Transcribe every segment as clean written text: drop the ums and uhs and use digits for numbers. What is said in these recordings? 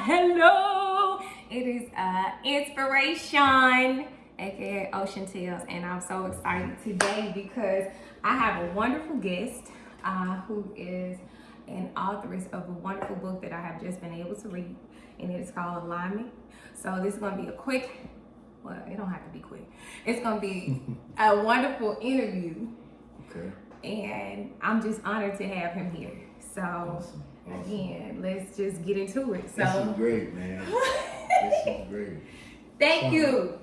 Hello, it is InspiraCEAN, aka Ocean Tales, and I'm so excited today because I have a wonderful guest who is an authoress of a wonderful book that I have just been able to read, and it is called Alignment. So this is going to be a quick, well, it don't have to be quick. It's going to be a wonderful interview. Okay. And I'm just honored to have him here. So, Awesome. again, let's just get into it. So, this is great, man. This is great. Thank you.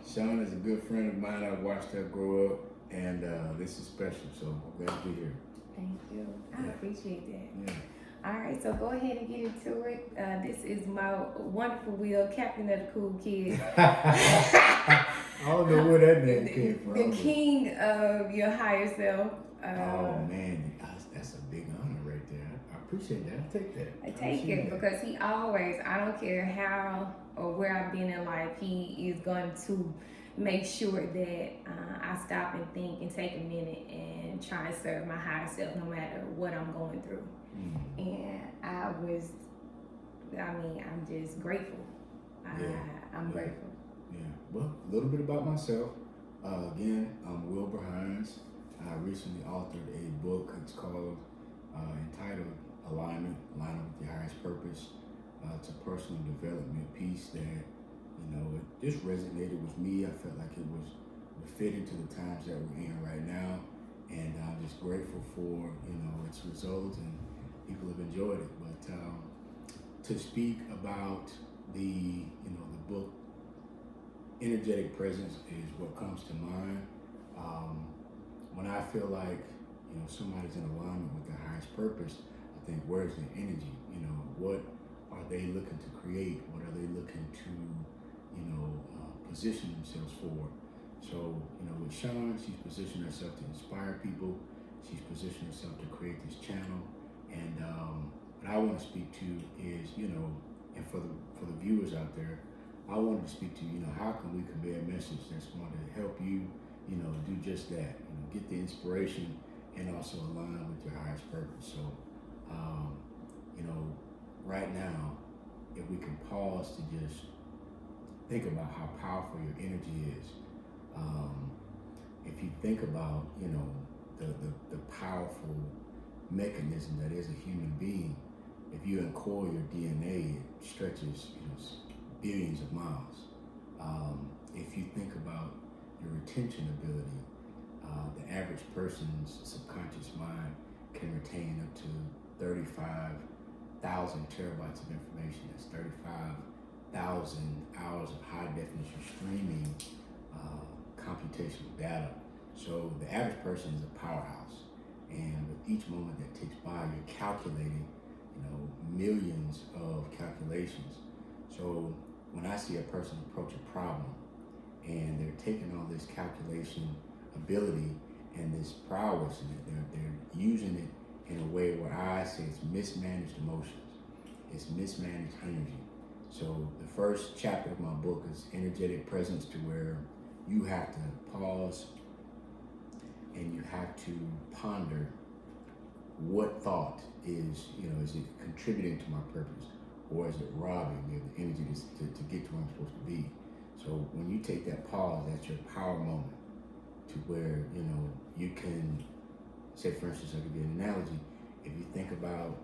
Sean is a good friend of mine. I watched her grow up, and this is special. So I'm glad to be here. Thank you. I appreciate that. Yeah. All right, so go ahead and get into it. This is my wonderful Will, Captain of the Cool Kids. I don't know where that name came from. The king of your higher self. Oh man, that's a big honor right there. I appreciate that. I take that. I take it because he always, I don't care how or where I've been in life, he is going to make sure that I stop and think and take a minute and try and serve my higher self no matter what I'm going through. Mm-hmm. And I'm just grateful. I'm grateful. Yeah. Well, a little bit about myself. Again, I'm Wilbur Hines. I recently authored a book. It's called, entitled Alignment with Your Highest Purpose. It's a personal development piece that, it just resonated with me. I felt like it was fitting to the times that we're in right now. And I'm just grateful for, its results, and people have enjoyed it. But to speak about the book, energetic presence is what comes to mind. When I feel like, somebody's in alignment with their highest purpose, I think, where's their energy? What are they looking to create? What are they looking to, position themselves for? So, with Sean, she's positioned herself to inspire people. She's positioned herself to create this channel. And what I want to speak to is, and for the viewers out there, I wanted to speak to, how can we convey a message that's going to help you, do just that, get the inspiration and also align with your highest purpose. So, right now, if we can pause to just think about how powerful your energy is. If you think about, the powerful mechanism that is a human being, if you uncoil your DNA, it stretches, billions of miles. If you think about your retention ability, the average person's subconscious mind can retain up to 35,000 terabytes of information. That's 35,000 hours of high definition streaming computational data. So the average person is a powerhouse. And with each moment that ticks by, you're calculating, millions of calculations. So when I see a person approach a problem and they're taking all this calculation ability and this prowess in it, they're using it in a way where I say it's mismanaged emotions, it's mismanaged energy. So the first chapter of my book is energetic presence, to where you have to pause and you have to ponder what thought is it contributing to my purpose, or is it robbing me of the energy to get to where I'm supposed to be? So when you take that pause, that's your power moment, to where, you can say, for instance, I'll give you an analogy. If you think about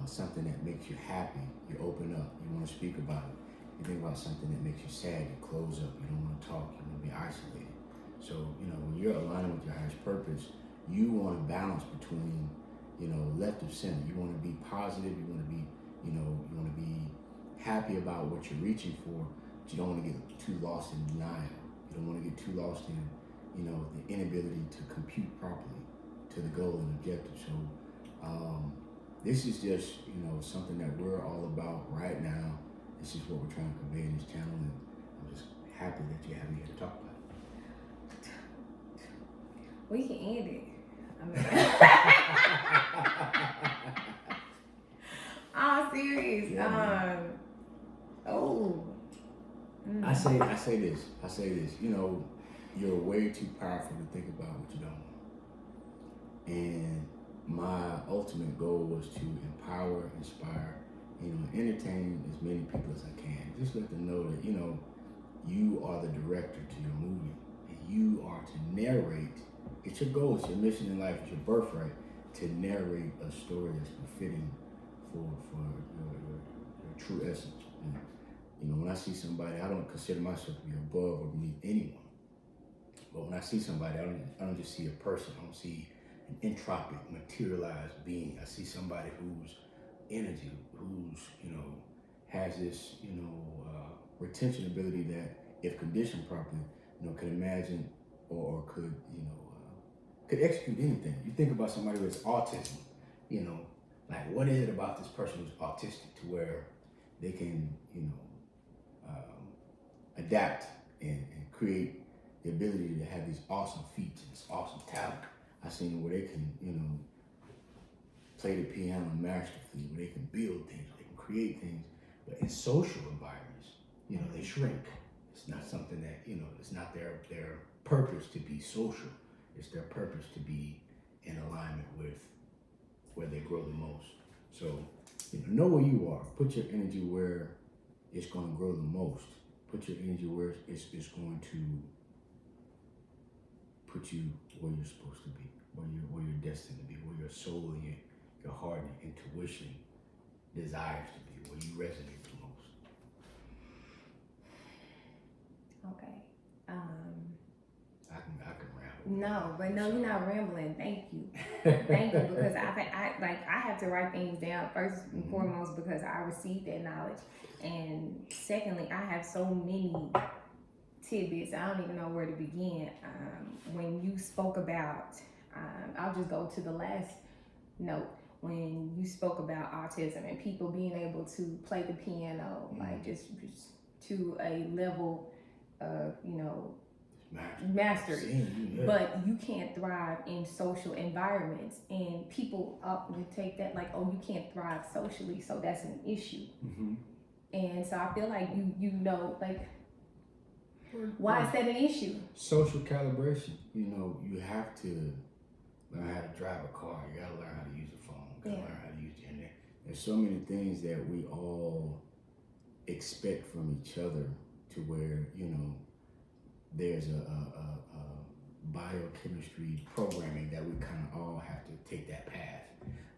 something that makes you happy, you open up, you want to speak about it. You think about something that makes you sad, you close up, you don't want to talk, you want to be isolated. So, when you're aligning with your highest purpose, you want to balance between, left of center. You want to be positive, you want to be, you want to be happy about what you're reaching for, but you don't want to get too lost in denial. You don't want to get too lost in, the inability to compute properly to the goal and objective. So, this is just, something that we're all about right now. This is what we're trying to convey in this channel, and I'm just happy that you have me here to talk about it. We can end it. I'm serious. Yeah, I say this. You're way too powerful to think about what you don't want. And my ultimate goal was to empower, inspire, entertain as many people as I can. Just let them know that, you know, you are the director to your movie, and you are to narrate. It's your goal, it's your mission in life, it's your birthright to narrate a story that's befitting for your true essence. And, you know, when I see somebody, I don't consider myself to be above or beneath anyone. But when I see somebody, I don't just see a person. I don't see an entropic, materialized being. I see somebody whose energy, who's, you know, has this, you know, retention ability that, if conditioned properly, you know, could imagine or could, you know, could execute anything. You think about somebody with autism, you know, like what is it about this person who's autistic to where they can, you know, adapt and create the ability to have these awesome feats and this awesome talent. I've seen where they can, you know, play the piano masterfully, where they can build things, where they can create things. But in social environments, you know, they shrink. It's not something that, you know, it's not their purpose to be social. It's their purpose to be in alignment with where they grow the most. So, you know where you are. Put your energy where it's going to grow the most. Put your energy where it's going to put you where you're supposed to be, where you're destined to be, where your soul and your heart and intuition desires to be, where you resonate the most. Okay. I can ramble. No, but no, you're not rambling. Thank you. Thank you, because I have to write things down first and foremost because I received that knowledge, and secondly, I have so many tidbits. I don't even know where to begin. When you spoke about, I'll just go to the last note. When you spoke about autism and people being able to play the piano, like just to a level of, you know, mastery, but you can't thrive in social environments, and people often take that like, oh, you can't thrive socially, so that's an issue. And so I feel like you know, like, why is that an issue? Social calibration. You know, you have to learn how to drive a car. You gotta learn how to use a phone. You gotta learn how to use the internet. There's so many things that we all expect from each other, to where, you know, there's a biochemistry programming that we kind of all have to take that path.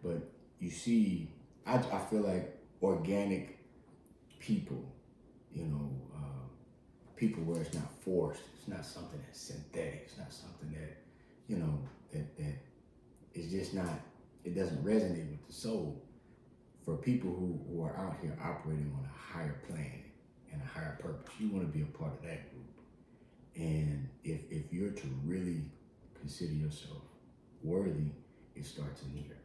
But you see, I feel like organic people, you know, people where it's not forced, it's not something that's synthetic, it's not something that, you know, that is just not, it doesn't resonate with the soul. For people who are out here operating on a higher plane and a higher purpose, you want to be a part of that group. And if you're to really consider yourself worthy, it starts in here.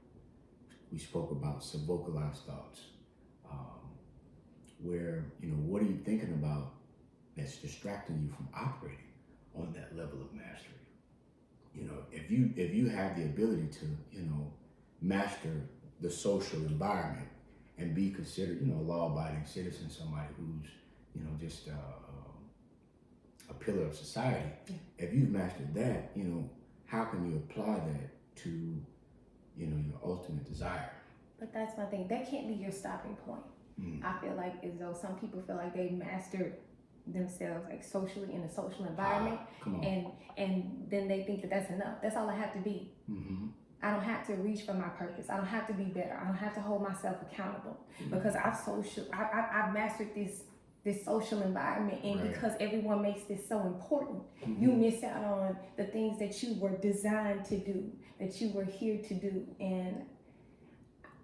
We spoke about subvocalized thoughts, where, you know, what are you thinking about that's distracting you from operating on that level of mastery? You know, if you have the ability to, you know, master the social environment and be considered, you know, a law-abiding citizen, somebody who's, you know, just a pillar of society. If you've mastered that, you know, how can you apply that to, you know, your ultimate desire? But that's my thing. That can't be your stopping point. I feel like as though some people feel like they mastered themselves, like socially in a social environment, and then they think that that's enough. That's all I have to be. I don't have to reach for my purpose. I don't have to be better. I don't have to hold myself accountable because I've mastered this social environment, and because everyone makes this so important, you miss out on the things that you were designed to do, that you were here to do. And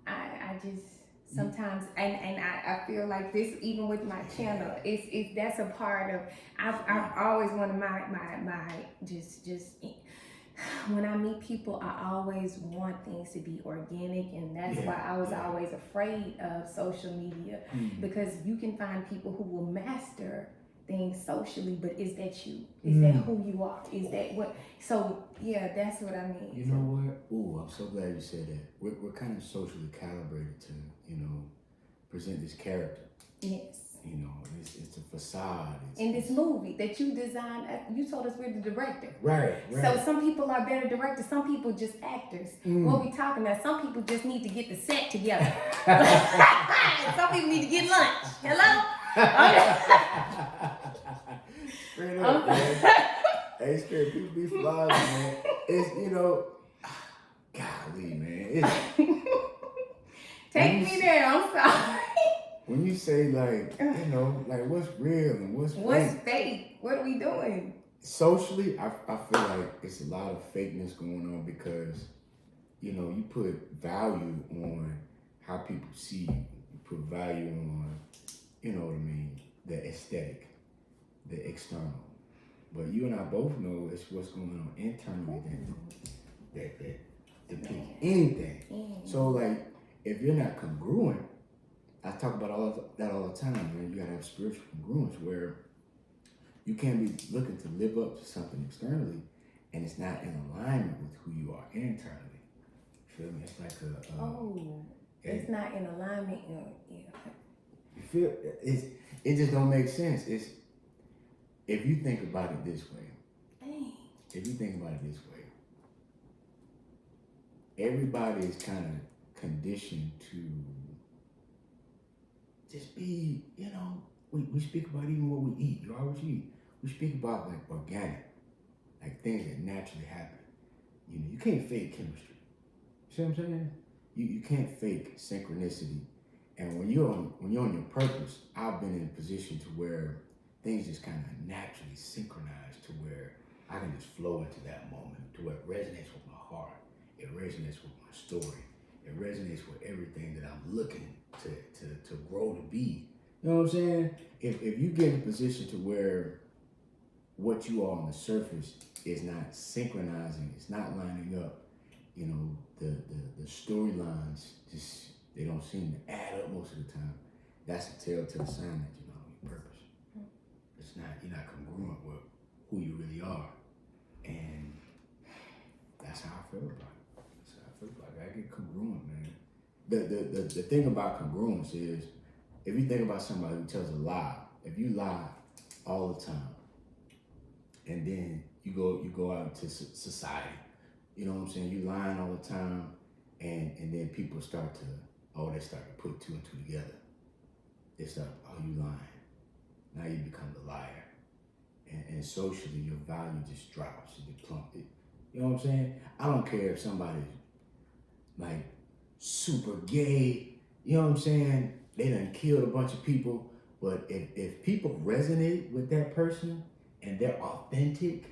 I just sometimes, and I feel like this, even with my channel, it's that's a part of, I've always wanted my just when I meet people, I always want things to be organic, and that's why I was always afraid of social media, because you can find people who will master things socially, but is that you? Is that who you are? Is that what? So yeah, that's what I mean. You know what? Ooh, I'm so glad you said that. We're kind of socially calibrated to, you know, present this character. Yes. You know, it's a facade. In this movie that you designed, you told us we're the director. Right. So some people are better directors, some people just actors. What we talking about? Some people just need to get the set together. Some people need to get lunch. Hello? Straight up, man. Hey, straight people be flies, man. It's, you know, golly, man. Take me there, I'm sorry. When you say, like, you know, like, what's real and what's fake? What are we doing? Socially, I feel like it's a lot of fakeness going on because, you know, you put value on how people see you. You put value on, you know what I mean, the aesthetic, the external. But you and I both know it's what's going on internally that depict anything. So, like, if you're not congruent, I talk about that all the time, man. You gotta have spiritual congruence where you can't be looking to live up to something externally and it's not in alignment with who you are internally. Feel me? It's like it's not in alignment. You feel it just don't make sense. It's if you think about it this way. Everybody is kind of conditioned to just be, you know, we speak about even what we eat. You always eat. We speak about like organic, like things that naturally happen. You know, you can't fake chemistry. See what I'm saying? You can't fake synchronicity. And when you're on your purpose, I've been in a position to where things just kind of naturally synchronize to where I can just flow into that moment, to where it resonates with my heart. It resonates with my story. It resonates with everything that I'm looking to grow to be. You know what I'm saying? If you get in a position to where what you are on the surface is not synchronizing, it's not lining up, you know, the storylines just, they don't seem to add up most of the time. That's a telltale sign that you're not on your purpose. It's not, you're not congruent with who you really are. And that's how I feel about it. I get congruent, man. The thing about congruence is, if you think about somebody who tells a lie, if you lie all the time, and then you go out into society, you know what I'm saying? You lying all the time, and then people start to put two and two together. They start, you lying. Now you become the liar, and socially your value just drops. You plump it. You know what I'm saying? I don't care if somebody's like super gay, you know what I'm saying? They done killed a bunch of people, but if people resonate with that person and they're authentic,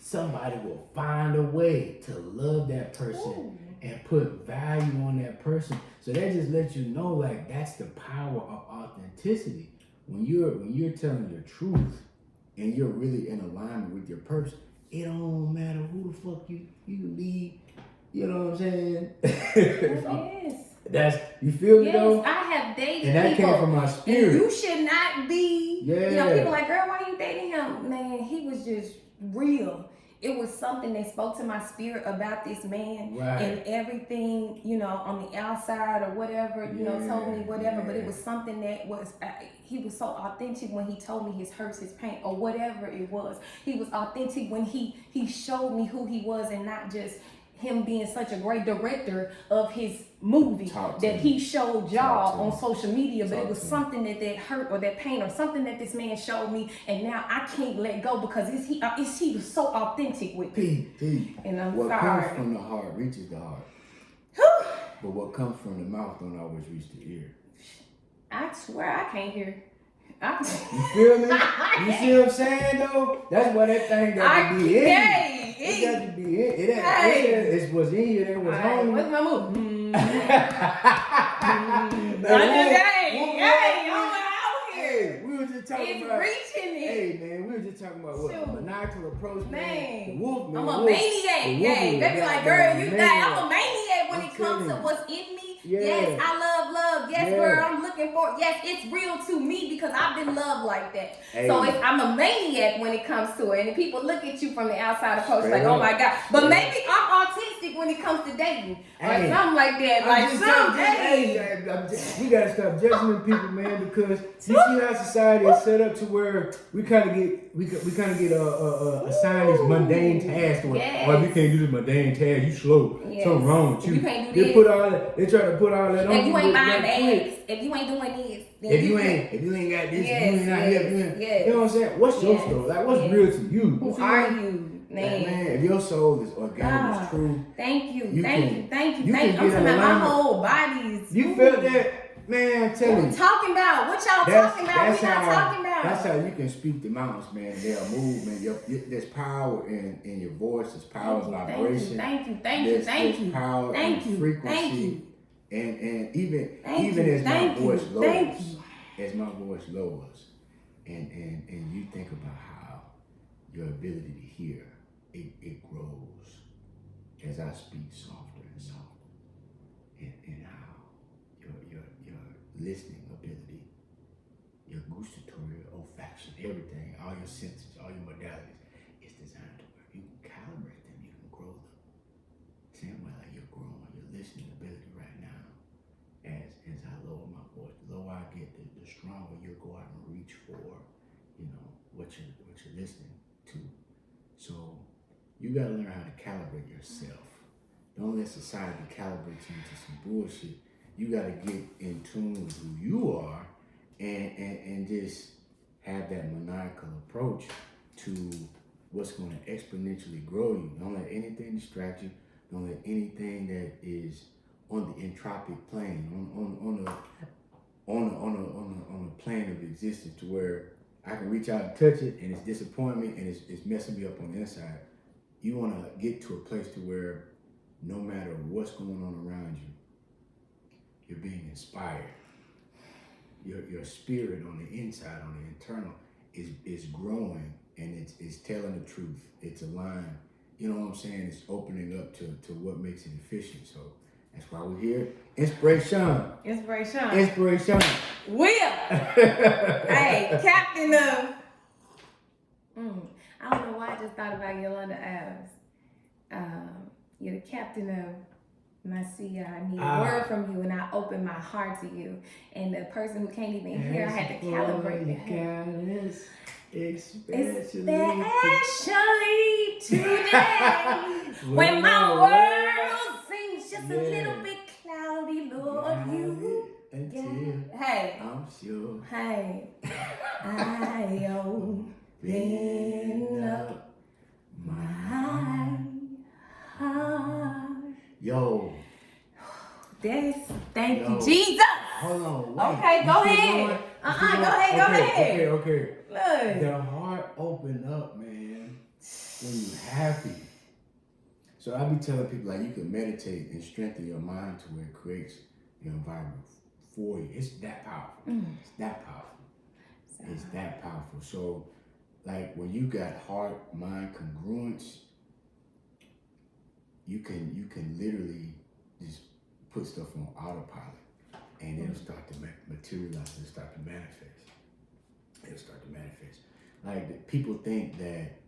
somebody will find a way to love that person and put value on that person. So that just lets you know, like, that's the power of authenticity. When you're telling your truth and you're really in alignment with your person, it don't matter who the fuck you be. You know what I'm saying? That's, you feel me though? I have dated and that people. Came from my spirit. You should not be. Yeah. You know, people like, girl, why you dating him? Man, he was just real. It was something that spoke to my spirit about this man, and everything, you know, on the outside or whatever, you know, told me whatever. But it was something that was, he was so authentic when he told me his hurts, his pain, or whatever it was. He was authentic when he showed me who he was, and not just him being such a great director of his movie that he showed y'all on social media, but it was something that hurt or that pain or something that this man showed me, and now I can't let go because he was so authentic with me. And I'm what sorry. Comes from the heart reaches the heart. But what comes from the mouth don't always reach the ear. I swear I can't hear. You feel me? You see what I'm saying though? That's why that thing got to be in. It got to be in. It was in you. It was home. What's my move? Hey, we were just talking about. Reaching it. Hey man, we were just talking about what maniacal approach, man. The wolf, man. I'm a maniac. Hey, they be like, girl, you die. I'm a maniac when it comes to what's in me, Yeah. yes, I love love. Yes, Yeah. girl, I'm looking for. Yes, it's real to me because I've been loved like that. Hey. So I'm a maniac when it comes to it, and people look at you from the outside approach Straight like, oh up. my God. But maybe I'm autistic when it comes to dating or Hey. something like that. Like we gotta stop judging them people, man, because you see how society is set up to where we kind of get assigned these mundane tasks, or if you can't do the mundane task, you slow. Yes. Something wrong with you. You can't do They this. put all that. They try to put all that on you. If you ain't buying the quick. eggs, if you ain't doing this, then If you ain't got this, Yes, you ain't out yes, here. yes. You know what I'm saying? What's your Yes, story? Like, what's yes. real to you? Who are you, man? Man, if your soul is organic, is true. Thank you, You thank can- you, thank you, you thank you. can I'm get talking in about my alignment. whole bodies. You felt that, man? I'm What telling we you. talking about? What y'all talking about? We not talking about. That's how you can speak the mountains, man. They'll move, man. There's power in your voice. There's power in vibration. Thank you. There's power in frequency. And even as my voice lowers, and you think about how your ability to hear it grows as I speak softer and softer, and how your listening ability, your gustatory, olfaction, everything, all your senses, all your modalities, is designed to where you can calibrate them, you can grow them. Same way like you're growing your listening ability right now. As I lower my voice, the lower I get, the stronger you'll go out and reach for, what you're listening to. So you gotta learn how to calibrate yourself. Don't let society calibrate you into some bullshit. You gotta get in tune with who you are and just have that maniacal approach to what's gonna exponentially grow you. Don't let anything distract you. Don't let anything that is on the entropic plane, on a plane of existence, to where I can reach out and touch it, and it's disappointment, and it's messing me up on the inside. You want to get to a place to where no matter what's going on around you, you're being inspired. Your spirit on the inside, on the internal, is growing, and it's telling the truth. It's aligned. You know what I'm saying? It's opening up to what makes it efficient. So that's why we're here. InspiraCEAN. Will. Hey, captain of. I don't know why I just thought about Yolanda Adams. You're the captain of my sea. I need a word from you, and I open my heart to you. And the person who can't even hear, I had to calibrate that. Especially today, when my world seems just a little bit cloudy, Lord, you. Hey, I'm sure. Hey, I open up my heart. Yo. Thank you, Jesus. Hold on. Wait. Okay, go ahead. Go ahead. Okay. Look. The heart open up, man, when you're happy. So I be telling people, like, you can meditate and strengthen your mind to where it creates your environment for you. It's that powerful. It's that powerful. It's that powerful. So, like, when you got heart-mind congruence, you can literally just put stuff on autopilot, and it'll start to materialize. It'll start to manifest. Like, people think that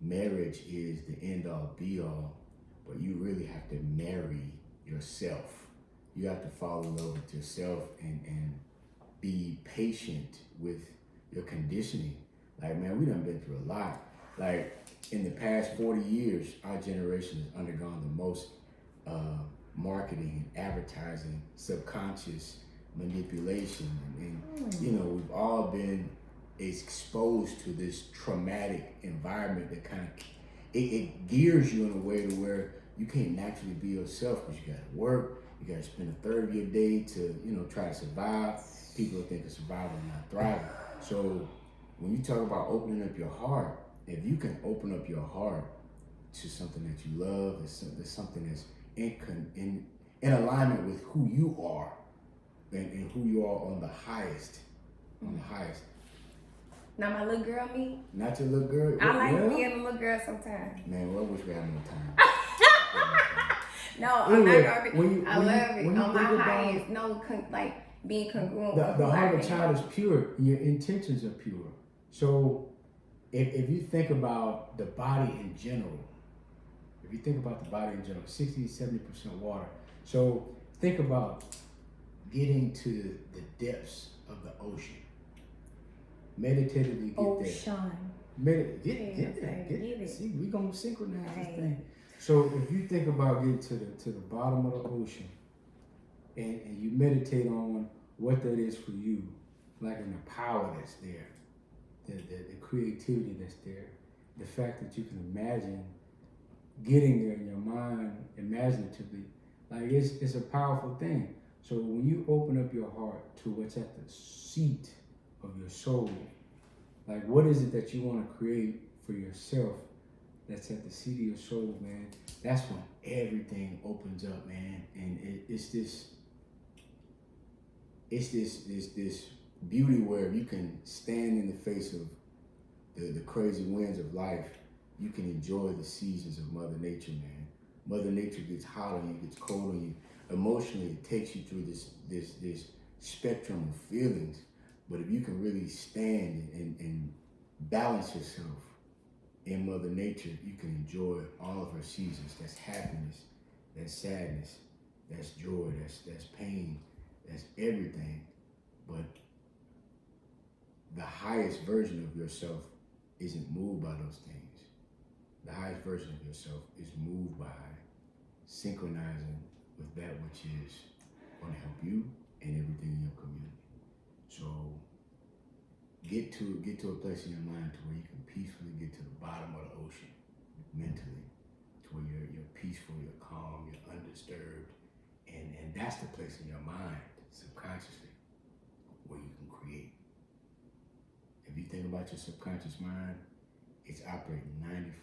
marriage is the end-all, be-all, but you really have to marry yourself. You have to fall in love with yourself and be patient with your conditioning. Like, man, we done been through a lot. Like, in the past 40 years, our generation has undergone the most marketing and advertising, subconscious manipulation. And we've all been exposed to this traumatic environment that kind of, it gears you in a way to where you can't naturally be yourself, because you gotta work, you gotta spend a third of your day to, try to survive. People think of survival and not thriving. So when you talk about opening up your heart, if you can open up your heart to something that you love, there's something that's in alignment with who you are, and who you are on the highest. Now my little girl me. Not your little girl. I like being a little girl sometimes. Man, well, I wish we had more time. No, I'm Anyway, not gonna. when you I love it. when you On my think about highest, no, like being congruent with the who heart I of a child is am. pure, and your intentions are pure. So if you think about the body in general, if you think about the body in general, 60 to 70% water. So think about getting to the depths of the ocean. Meditatively get there. Get it. See, we're gonna synchronize this thing. So if you think about getting to the bottom of the ocean and you meditate on what that is for you, like in the power that's there, the creativity that's there, the fact that you can imagine getting there in your mind imaginatively, like it's a powerful thing. So when you open up your heart to what's at the seat of your soul, like what is it that you want to create for yourself that's at the seat of your soul, man, that's when everything opens up, man. And it's this beauty where you can stand in the face of the crazy winds of life. You can enjoy the seasons of Mother Nature, man. Mother Nature gets hot on you, gets cold on you. Emotionally, it takes you through this spectrum of feelings. But if you can really stand and balance yourself in Mother Nature, you can enjoy all of her seasons. That's happiness, that's sadness, that's joy, that's pain, that's everything. But the highest version of yourself isn't moved by those things. The highest version of yourself is moved by synchronizing with that which is going to help you and everything in your community. So get to a place in your mind to where you can peacefully get to the bottom of the ocean mentally, to where you're peaceful, you're calm, you're undisturbed, and that's the place in your mind subconsciously where you can create. If you think about your subconscious mind, it's operating 95%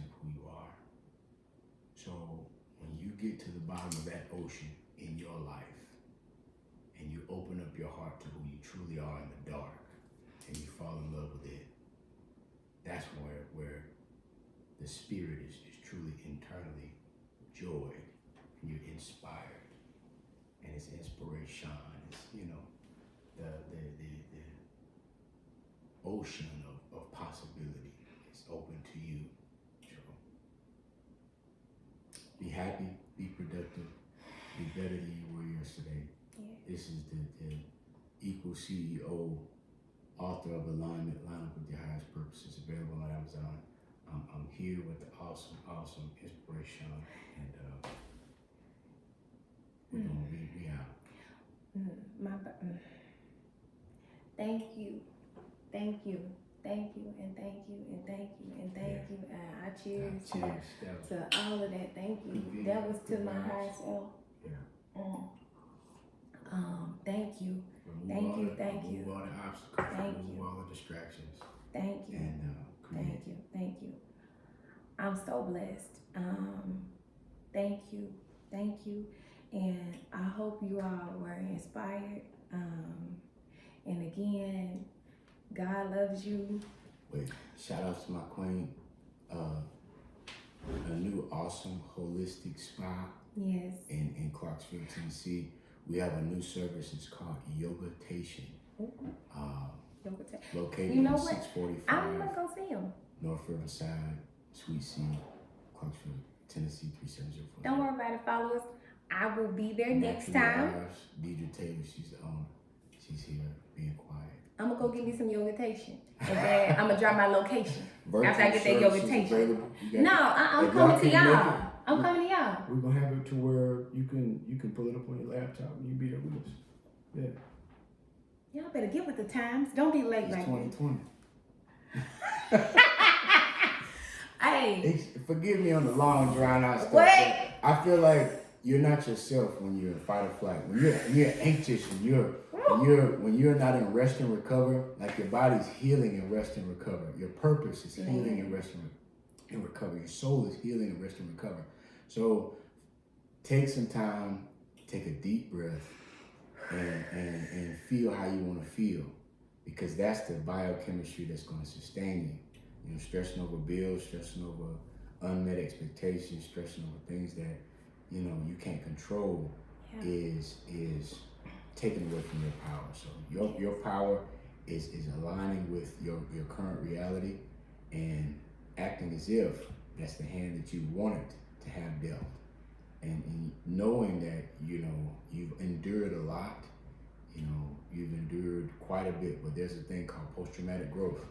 of who you are. So when you get to the bottom of that ocean in your life and you open up your heart to who you truly are in the dark and you fall in love with it, that's where the spirit is truly internally joyed and you're inspired. And it's InspiraCEAN. It's, the ocean of possibility is open to you. So be happy, be productive, be better than you were yesterday. Yeah. This is the Ekwel CEO, author of Alignment, Line Up with Your Highest Purposes, available on Amazon. I'm here with the awesome InspiraCEAN, and we're gonna be out. Thank you, and thank you, and thank you, and thank you. And I cheers to all of that. Thank you. That was to my highest self. Yeah. Thank you. Remove all the obstacles. Remove all the distractions. Thank you. And Thank you. I'm so blessed. Thank you. And I hope you all were inspired. And again, God loves you. Wait, shout out to my queen. A new awesome holistic spa. Yes. In Clarksville, Tennessee. We have a new service. It's called Yogatation. Located you know on what? 645 I'm gonna go see him. North Riverside, Sweet C, Clarksville, Tennessee 37044. Don't worry about it, followers. I will be there next time. Deidre Taylor, she's the owner. She's here being quiet. I'm gonna go give me some yogatation, and then I'm gonna drop my location after I get that yogatation. No, I'm coming to y'all. I'm coming to y'all. We're gonna have it to where you can pull it up on your laptop and you be there with us. Yeah. Y'all better get with the times. Don't be late like 2020. Hey. Forgive me on the long drawn out stuff. What? I feel like you're not yourself when you're in fight or flight. When you're anxious, when you're not in rest and recover, like your body's healing and rest and recover. Your purpose is healing and rest and recover. Your soul is healing and rest and recover. So take some time, take a deep breath, and feel how you want to feel, because that's the biochemistry that's going to sustain you. Stressing over bills, stressing over unmet expectations, stressing over things that you can't control is taken away from your power. So your power is aligning with your current reality and acting as if that's the hand that you wanted to have dealt. And knowing that, you've endured a lot, you've endured quite a bit, but there's a thing called post-traumatic growth.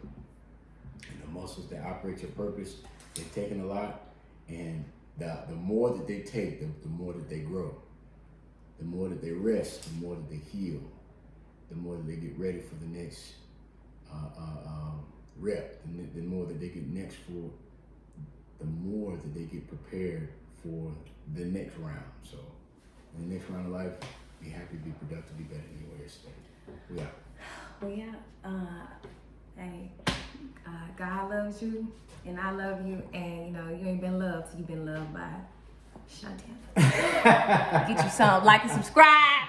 And the muscles that operate your purpose, they've taken a lot, and the more that they take, the more that they grow. The more that they rest, the more that they heal. The more that they get ready for the next rep, the more that they get next for, the more that they get prepared for the next round. So in the next round of life, be happy, be productive, be better than you were yesterday. We out. Hey, God loves you, and I love you, and you ain't been loved till you've been loved by Chantel. Get you some, like and subscribe.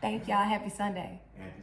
Thank y'all. Happy Sunday. Happy